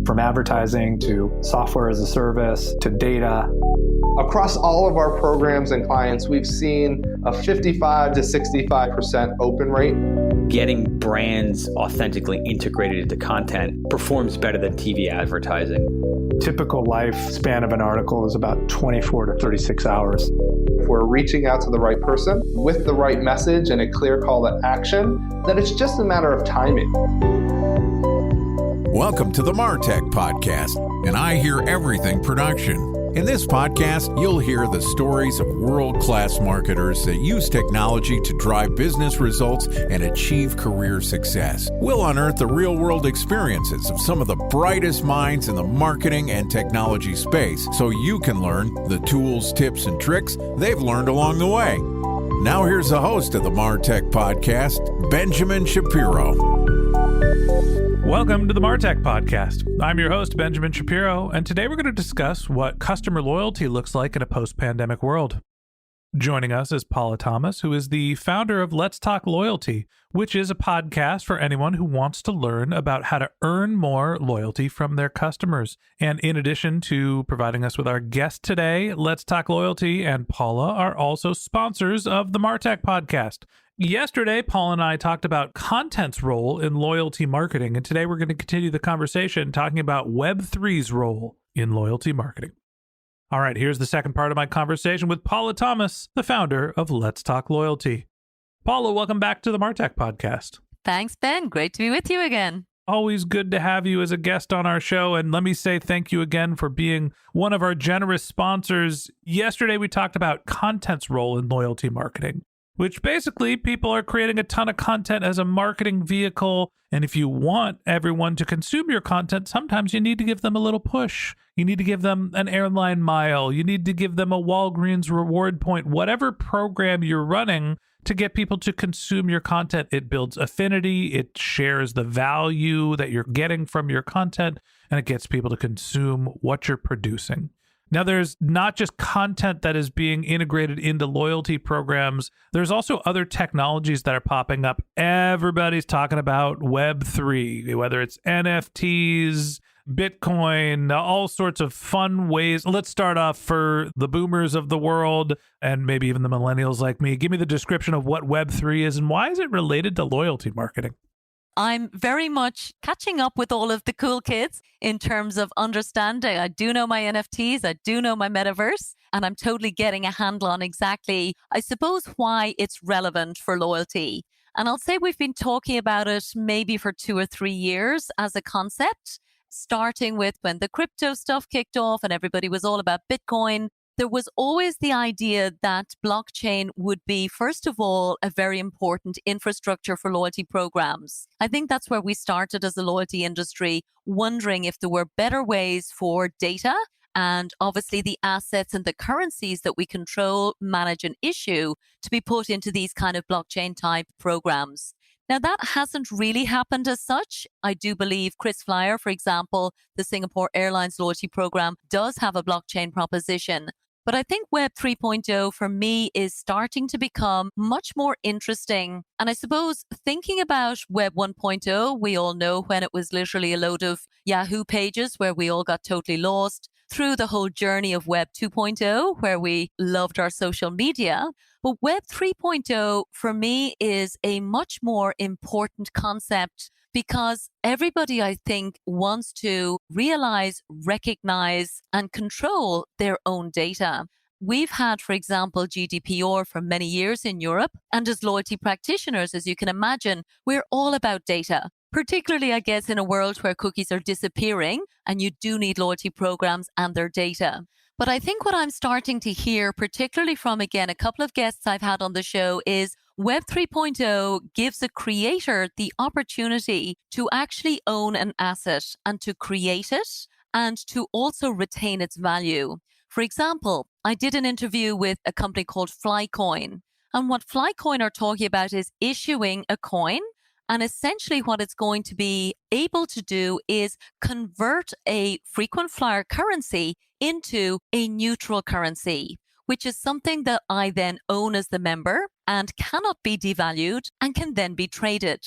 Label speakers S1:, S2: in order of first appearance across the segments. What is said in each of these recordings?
S1: From advertising to software as a service to data.
S2: Across all of our programs and clients, we've seen a 55 to 65% open rate.
S3: Getting brands authentically integrated into content performs better than TV advertising.
S1: Typical lifespan of an article is about 24 to 36 hours.
S2: If we're reaching out to the right person with the right message and a clear call to action, then it's just a matter of timing.
S4: Welcome to the MarTech Podcast, and I Hear Everything production. In this podcast, you'll hear the stories of world-class marketers that use technology to drive business results and achieve career success. We'll unearth the real-world experiences of some of the brightest minds in the marketing and technology space so you can learn the tools, tips, and tricks they've learned along the way. Now here's the host of the MarTech Podcast, Benjamin Shapiro.
S5: Welcome to the MarTech Podcast. I'm your host, Benjamin Shapiro, and today we're going to discuss what customer loyalty looks like in a post-pandemic world. Joining us is Paula Thomas, who is the founder of Let's Talk Loyalty, which is a podcast for anyone who wants to learn about how to earn more loyalty from their customers. And in addition to providing us with our guest today, Let's Talk Loyalty and Paula are also sponsors of the MarTech Podcast. Yesterday, Paul and I talked about content's role in loyalty marketing, and today we're going to continue the conversation talking about Web3's role in loyalty marketing. All right, here's the second part of my conversation with Paula Thomas, the founder of Let's Talk Loyalty. Paula, welcome back to the MarTech Podcast.
S6: Thanks, Ben. Great to be with you again.
S5: Always good to have you as a guest on our show, and let me say thank you again for being one of our generous sponsors. Yesterday, we talked about content's role in loyalty marketing, which basically people are creating a ton of content as a marketing vehicle. And if you want everyone to consume your content, sometimes you need to give them a little push. You need to give them an airline mile. You need to give them a Walgreens reward point, whatever program you're running to get people to consume your content. It builds affinity. It shares the value that you're getting from your content, and it gets people to consume what you're producing. Now, there's not just content that is being integrated into loyalty programs. There's also other technologies that are popping up. Everybody's talking about Web3, whether it's NFTs, Bitcoin, all sorts of fun ways. Let's start off for the boomers of the world and maybe even the millennials like me. Give me the description of what Web3 is and why is it related to loyalty marketing?
S6: I'm very much catching up with all of the cool kids in terms of understanding. I do know my NFTs, I do know my metaverse, and I'm totally getting a handle on exactly, I suppose, why it's relevant for loyalty. And I'll say we've been talking about it maybe for 2 or 3 years as a concept, starting with when the crypto stuff kicked off and everybody was all about Bitcoin. There was always the idea that blockchain would be, first of all, a very important infrastructure for loyalty programs. I think that's where we started as a loyalty industry, wondering if there were better ways for data and obviously the assets and the currencies that we control, manage, and issue to be put into these kind of blockchain type programs. Now, that hasn't really happened as such. I do believe KrisFlyer, for example, the Singapore Airlines loyalty program, does have a blockchain proposition. But I think Web 3.0 for me is starting to become much more interesting. And I suppose thinking about Web 1.0, we all know when it was literally a load of Yahoo pages where we all got totally lost, through the whole journey of Web 2.0, where we loved our social media. But Web 3.0 for me is a much more important concept because everybody, I think, wants to realize, recognize, and control their own data. We've had, for example, GDPR for many years in Europe. And as loyalty practitioners, as you can imagine, we're all about data. Particularly, I guess, in a world where cookies are disappearing and you do need loyalty programs and their data. But I think what I'm starting to hear, particularly from, again, a couple of guests I've had on the show, is Web 3.0 gives a creator the opportunity to actually own an asset and to create it and to also retain its value. For example, I did an interview with a company called Flycoin. And what Flycoin are talking about is issuing a coin. And essentially what it's going to be able to do is convert a frequent flyer currency into a neutral currency, which is something that I then own as the member and cannot be devalued and can then be traded.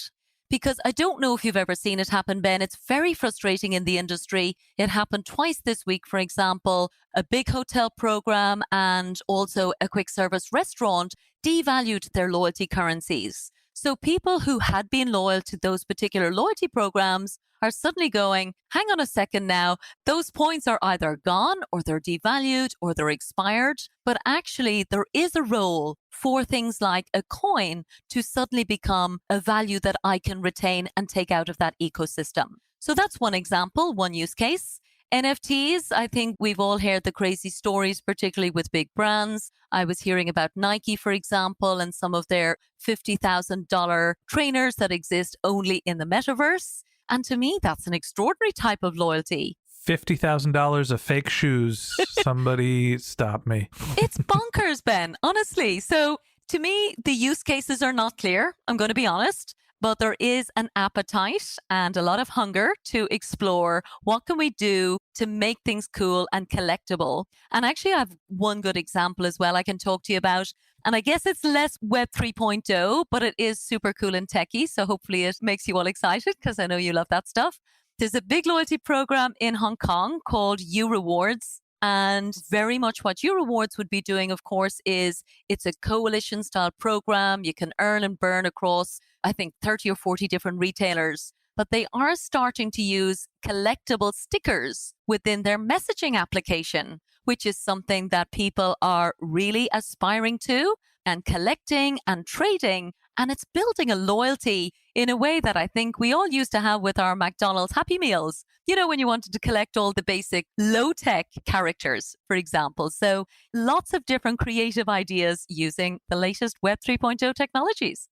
S6: Because I don't know if you've ever seen it happen, Ben. It's very frustrating in the industry. It happened twice this week, for example, a big hotel program and also a quick service restaurant devalued their loyalty currencies. So people who had been loyal to those particular loyalty programs are suddenly going, hang on a second now, those points are either gone or they're devalued or they're expired. But actually, there is a role for things like a coin to suddenly become a value that I can retain and take out of that ecosystem. So that's one example, one use case. NFTs, I think we've all heard the crazy stories, particularly with big brands. I was hearing about Nike, for example, and some of their $50,000 trainers that exist only in the metaverse. And to me, that's an extraordinary type of loyalty.
S5: $50,000 of fake shoes. Somebody stop me.
S6: It's bonkers, Ben, honestly. So to me, the use cases are not clear. I'm going to be honest. But there is an appetite and a lot of hunger to explore what can we do to make things cool and collectible. And actually, I have one good example as well I can talk to you about. And I guess it's less Web 3.0, but it is super cool and techy. So hopefully it makes you all excited because I know you love that stuff. There's a big loyalty program in Hong Kong called U Rewards. And very much what U Rewards would be doing, of course, is it's a coalition style program. You can earn and burn across, I think, 30 or 40 different retailers. But they are starting to use collectible stickers within their messaging application, which is something that people are really aspiring to and collecting and trading. And it's building a loyalty in a way that I think we all used to have with our McDonald's Happy Meals. You know, when you wanted to collect all the basic low-tech characters, for example. So lots of different creative ideas using the latest Web 3.0 technologies.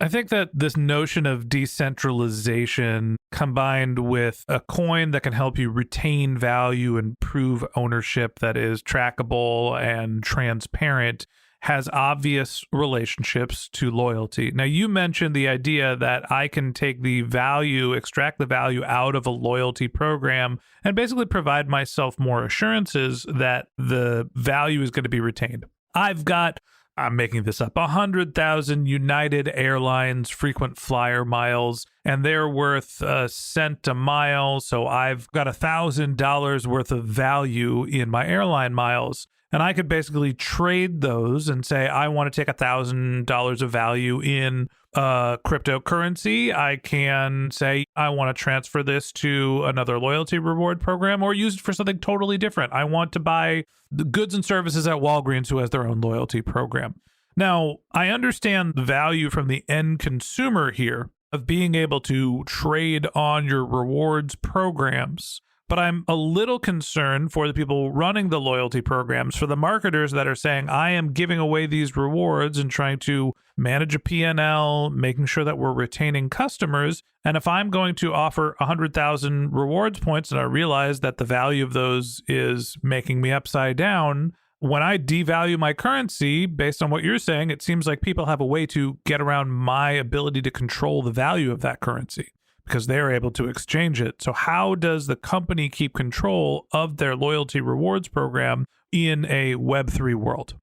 S5: I think that this notion of decentralization combined with a coin that can help you retain value and prove ownership that is trackable and transparent has obvious relationships to loyalty. Now, you mentioned the idea that I can take the value, extract the value out of a loyalty program and basically provide myself more assurances that the value is going to be retained. I'm making this up, 100,000 United Airlines frequent flyer miles, and they're worth a cent a mile. So I've got $1,000 worth of value in my airline miles. And I could basically trade those and say, I want to take $1,000 of value in cryptocurrency. I can say, I want to transfer this to another loyalty reward program or use it for something totally different. I want to buy the goods and services at Walgreens, who has their own loyalty program. Now, I understand the value from the end consumer here of being able to trade on your rewards programs. But I'm a little concerned for the people running the loyalty programs, for the marketers that are saying, I am giving away these rewards and trying to manage a P&L, making sure that we're retaining customers. And if I'm going to offer 100,000 rewards points and I realize that the value of those is making me upside down, when I devalue my currency, based on what you're saying, it seems like people have a way to get around my ability to control the value of that currency, because they're able to exchange it. So how does the company keep control of their loyalty rewards program in a Web3 world?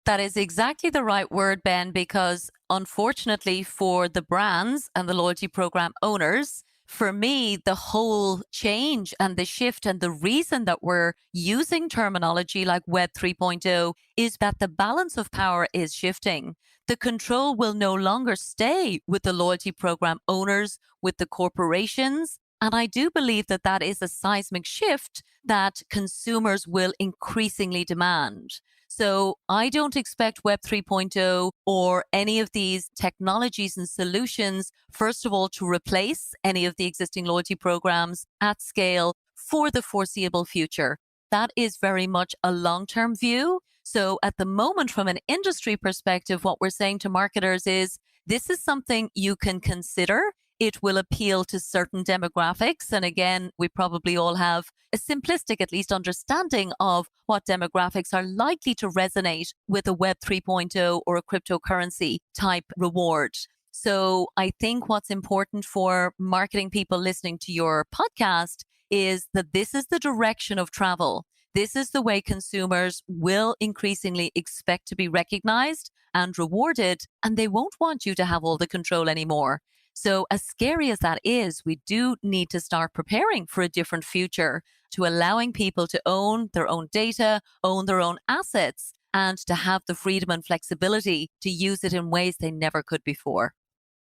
S6: That is exactly the right word, Ben, because unfortunately for the brands and the loyalty program owners, for me, the whole change and the shift and the reason that we're using terminology like Web 3.0 is that the balance of power is shifting. The control will no longer stay with the loyalty program owners, with the corporations. And I do believe that that is a seismic shift that consumers will increasingly demand. So I don't expect Web 3.0 or any of these technologies and solutions, first of all, to replace any of the existing loyalty programs at scale for the foreseeable future. That is very much a long-term view. So at the moment, from an industry perspective, what we're saying to marketers is this is something you can consider. It will appeal to certain demographics. And again, we probably all have a simplistic, at least, understanding of what demographics are likely to resonate with a Web 3.0 or a cryptocurrency type reward. So I think what's important for marketing people listening to your podcast is that this is the direction of travel. This is the way consumers will increasingly expect to be recognized and rewarded, and they won't want you to have all the control anymore. So as scary as that is, we do need to start preparing for a different future, to allowing people to own their own data, own their own assets, and to have the freedom and flexibility to use it in ways they never could before.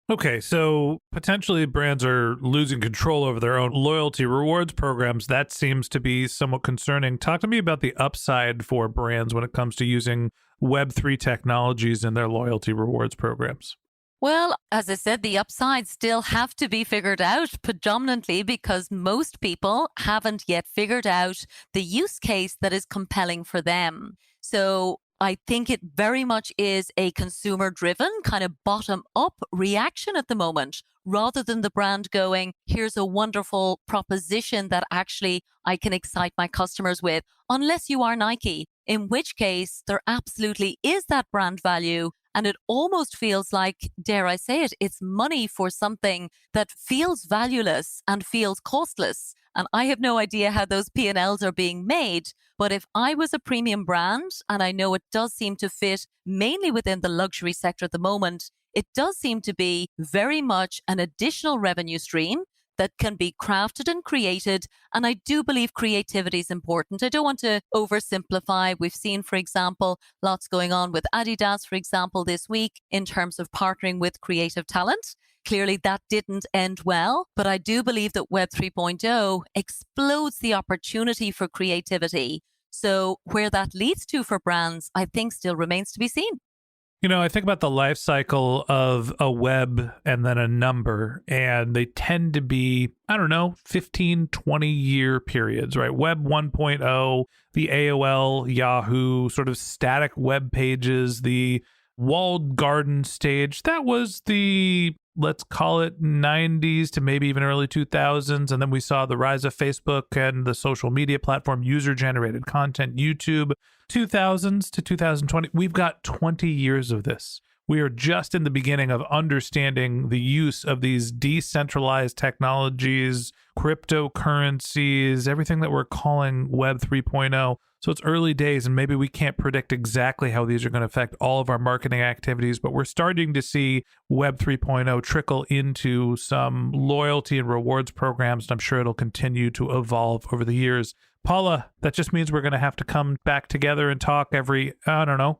S5: Okay, so potentially brands are losing control over their own loyalty rewards programs. That seems to be somewhat concerning. Talk to me about the upside for brands when it comes to using Web3 technologies in their loyalty rewards programs.
S6: Well, as I said, the upsides still have to be figured out, predominantly because most people haven't yet figured out the use case that is compelling for them. So I think it very much is a consumer-driven, kind of bottom-up reaction at the moment, rather than the brand going, here's a wonderful proposition that actually I can excite my customers with, unless you are Nike, in which case there absolutely is that brand value. And it almost feels like, dare I say it, it's money for something that feels valueless and feels costless. And I have no idea how those P&Ls are being made. But if I was a premium brand, and I know it does seem to fit mainly within the luxury sector at the moment, it does seem to be very much an additional revenue stream that can be crafted and created. And I do believe creativity is important. I don't want to oversimplify. We've seen, for example, lots going on with Adidas, for example, this week in terms of partnering with creative talent. Clearly, that didn't end well, but I do believe that Web 3.0 explodes the opportunity for creativity. So where that leads to for brands, I think still remains to be seen.
S5: You know, I think about the life cycle of a web and then a number, and they tend to be, 15, 20-year periods, right? Web 1.0, the AOL, Yahoo, sort of static web pages, the walled garden stage. That was the, let's call it 90s to maybe even early 2000s. And then we saw the rise of Facebook and the social media platform, user-generated content, YouTube, 2000s to 2020. We've got 20 years of this. We are just in the beginning of understanding the use of these decentralized technologies, cryptocurrencies, everything that we're calling Web 3.0. So it's early days, and maybe we can't predict exactly how these are going to affect all of our marketing activities, but we're starting to see Web 3.0 trickle into some loyalty and rewards programs, and I'm sure it'll continue to evolve over the years. Paula, that just means we're going to have to come back together and talk every,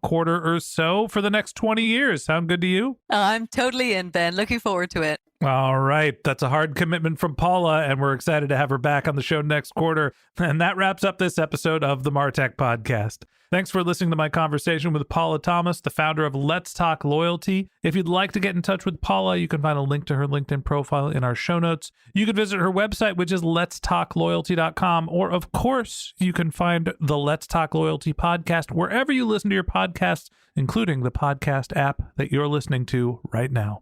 S5: quarter or so for the next 20 years. Sound good to you?
S6: I'm totally in, Ben. Looking forward to it.
S5: All right. That's a hard commitment from Paula, and we're excited to have her back on the show next quarter. And that wraps up this episode of the MarTech Podcast. Thanks for listening to my conversation with Paula Thomas, the founder of Let's Talk Loyalty. If you'd like to get in touch with Paula, you can find a link to her LinkedIn profile in our show notes. You can visit her website, which is letstalkloyalty.com, or of course, you can find the Let's Talk Loyalty podcast wherever you listen to your podcasts, including the podcast app that you're listening to right now.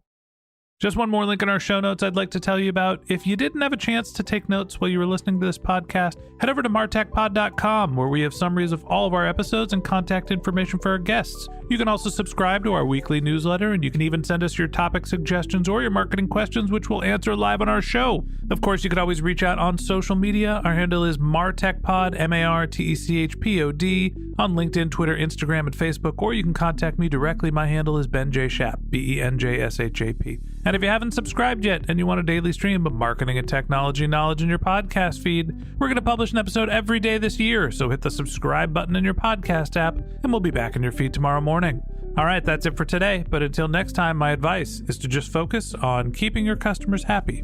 S5: Just one more link in our show notes I'd like to tell you about. If you didn't have a chance to take notes while you were listening to this podcast, head over to martechpod.com, where we have summaries of all of our episodes and contact information for our guests. You can also subscribe to our weekly newsletter, and you can even send us your topic suggestions or your marketing questions, which we'll answer live on our show. Of course, you can always reach out on social media. Our handle is martechpod, MarTechPod, on LinkedIn, Twitter, Instagram, and Facebook, or you can contact me directly. My handle is Ben J. Shap, BenJShap. And if you haven't subscribed yet and you want a daily stream of marketing and technology knowledge in your podcast feed, we're going to publish an episode every day this year. So hit the subscribe button in your podcast app, and we'll be back in your feed tomorrow morning. All right, that's it for today. But until next time, my advice is to just focus on keeping your customers happy.